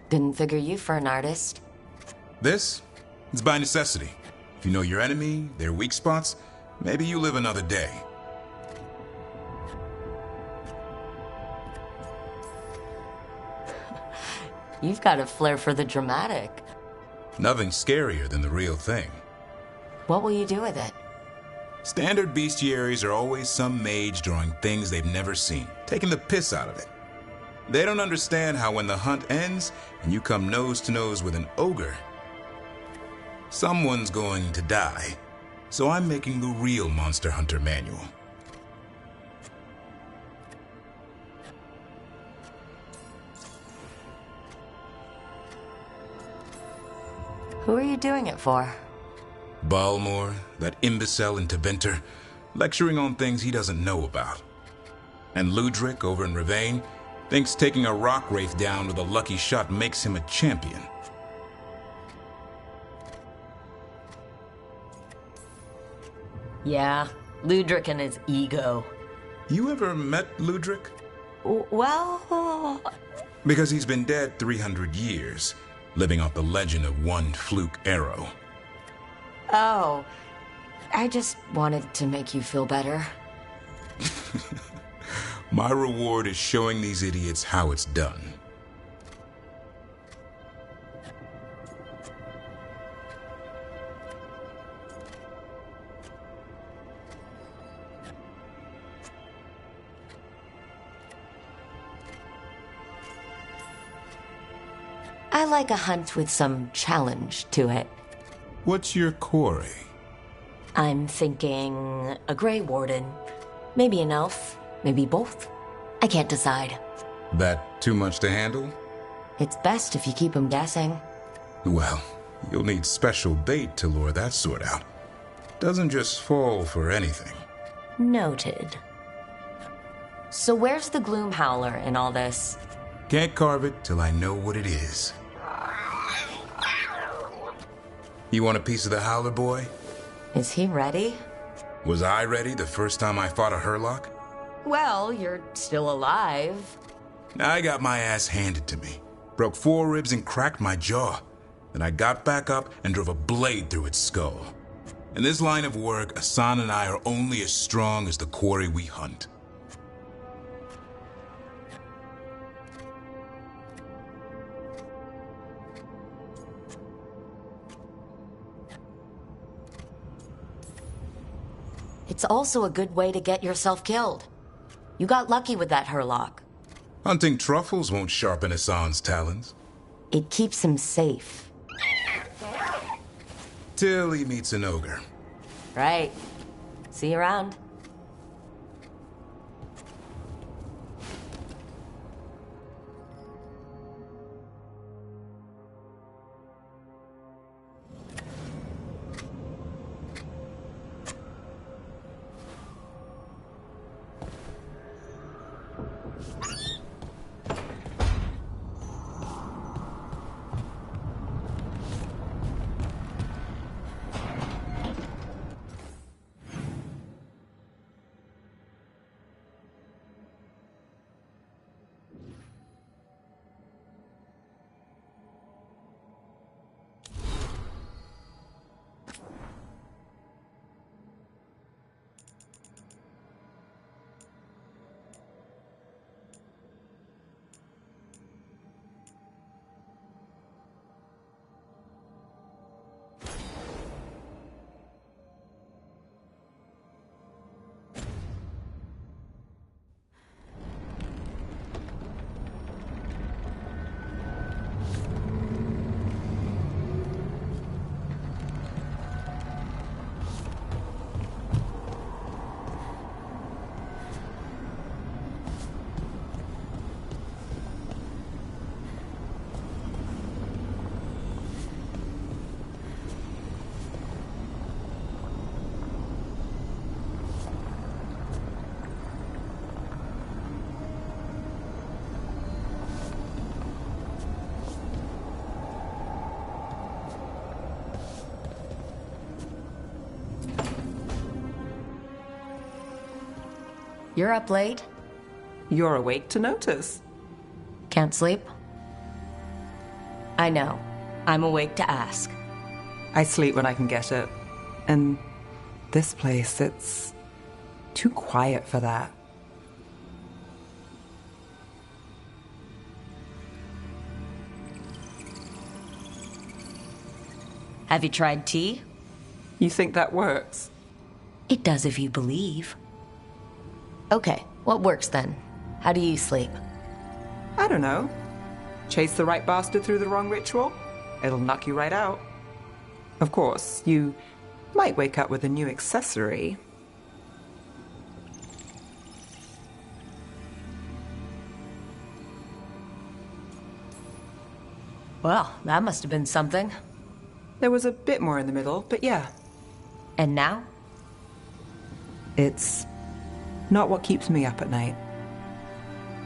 Didn't figure you for an artist. This? It's by necessity. If you know your enemy, their weak spots, maybe you live another day. You've got a flair for the dramatic. Nothing scarier than the real thing. What will you do with it? Standard bestiaries are always some mage drawing things they've never seen, taking the piss out of it. They don't understand how when the hunt ends and you come nose to nose with an ogre, someone's going to die. So I'm making the real Monster Hunter manual. Who are you doing it for? Balmor, that imbecile in Teventer, lecturing on things he doesn't know about. And Ludric over in Ravane thinks taking a rock wraith down with a lucky shot makes him a champion. Yeah, Ludric and his ego. You ever met Ludric? Well... Because he's been dead 300 years. living off the legend of one fluke arrow. Oh, I just wanted to make you feel better. My reward is showing these idiots how it's done. I like a hunt with some challenge to it. What's your quarry? I'm thinking a Grey Warden. Maybe an elf. Maybe both. I can't decide. That too much to handle? It's best if you keep them guessing. Well, you'll need special bait to lure that sort out. Doesn't just fall for anything. Noted. So where's the Gloom Howler in all this? Can't carve it till I know what it is. You want a piece of the Howler boy? Is he ready? Was I ready the first time I fought a Hurlock? Well, you're still alive. I got my ass handed to me. Broke 4 ribs and cracked my jaw. Then I got back up and drove a blade through its skull. In this line of work, Asan and I are only as strong as the quarry we hunt. It's also a good way to get yourself killed. You got lucky with that Hurlock. Hunting truffles won't sharpen Asan's talons. It keeps him safe. Till he meets an ogre. Right. See you around. You're up late? You're awake to notice. Can't sleep? I know. I'm awake to ask. I sleep when I can get it. And this place, it's too quiet for that. Have you tried tea? You think that works? It does if you believe. Okay, what works then? How do you sleep? I don't know. Chase the right bastard through the wrong ritual? It'll knock you right out. Of course, you might wake up with a new accessory. Well, that must have been something. There was a bit more in the middle, but yeah. And now? It's not what keeps me up at night.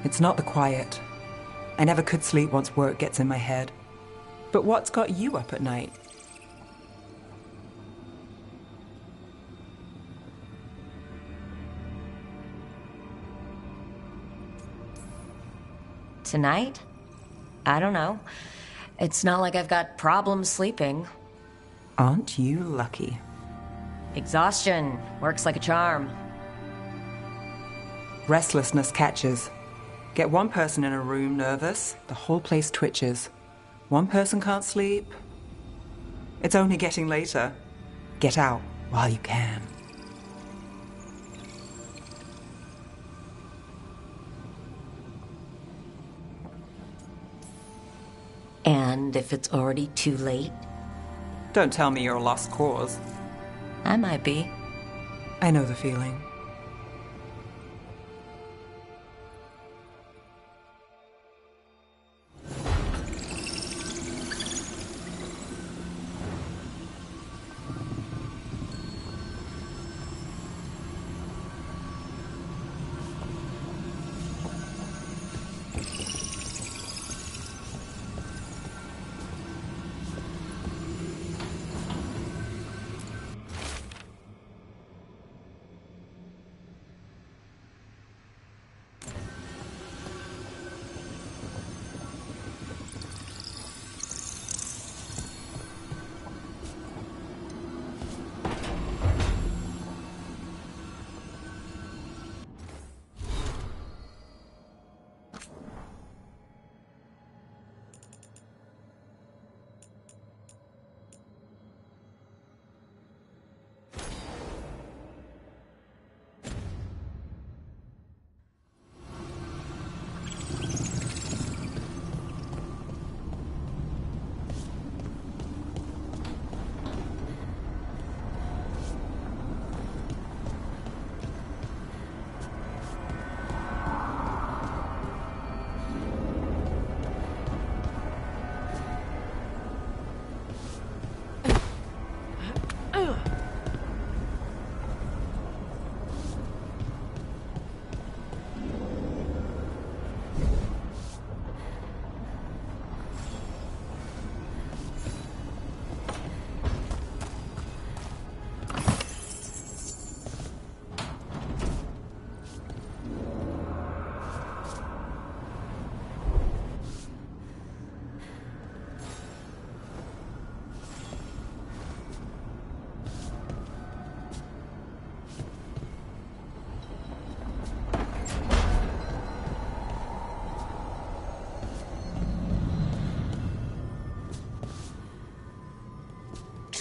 It's not the quiet. I never could sleep once work gets in my head. But what's got you up at night? Tonight? I don't know. It's not like I've got problems sleeping. Aren't you lucky? Exhaustion works like a charm. Restlessness catches. Get one person in a room nervous, the whole place twitches. One person can't sleep. It's only getting later. Get out while you can. And if it's already too late? Don't tell me you're a lost cause. I might be. I know the feeling.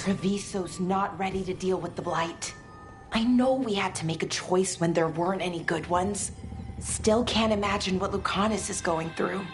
Treviso's not ready to deal with the Blight. I know we had to make a choice when there weren't any good ones. Still can't imagine what Lucanus is going through.